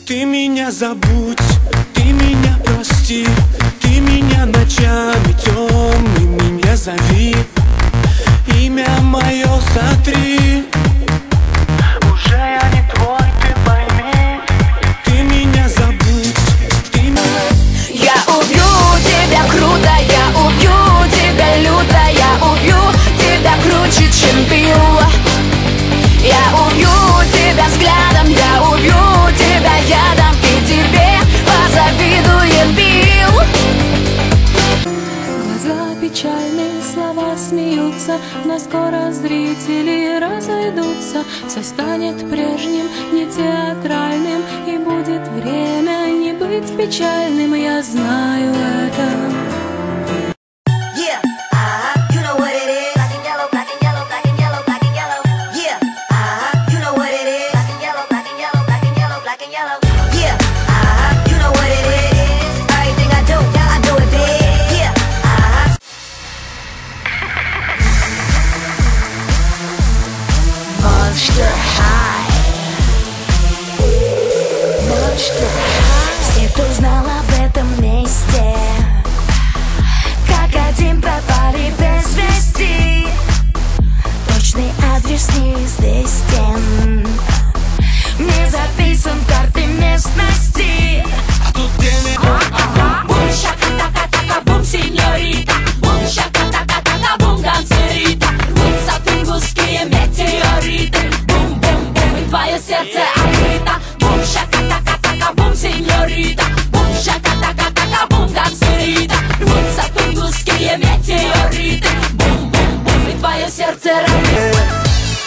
Ты меня забудь, ты меня прости, ты меня ночами темными не зови, имя мое сотри. Уже я не твой, ты пойми. Ты меня забудь, ты меня... Я убью тебя круто, я убью тебя люто, я убью тебя круче, чем пил. Я убью тебя взглядом, я убью тебя ядом, и тебе позавидует Билл. Глаза печальные, слова смеются, но скоро зрители разойдутся. Все станет прежним, не театральным, и будет время не быть печальным, я знаю это. Monster High. Monster High. Все, кто знал об этом месте, как один пропали без вести. Точный адрес неизвестен, не записан в карты местности. Бум шака-така-така, бум сеньорита, бум шака-така-така, бум дансерита. Рвутся тунгусские метеориты, бум-бум-бум, и твое сердце открыто. Бум шака-така-така, бум сеньорита, бум шака-така-така, бум дансерита. Рвутся тунгусские метеориты, бум-бум-бум, и твое сердце открыто.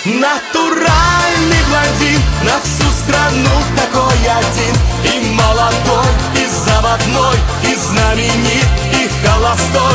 Натуральный блондин, на всю страну такой один. И молодой, и заводной, и знаменит, и холостой.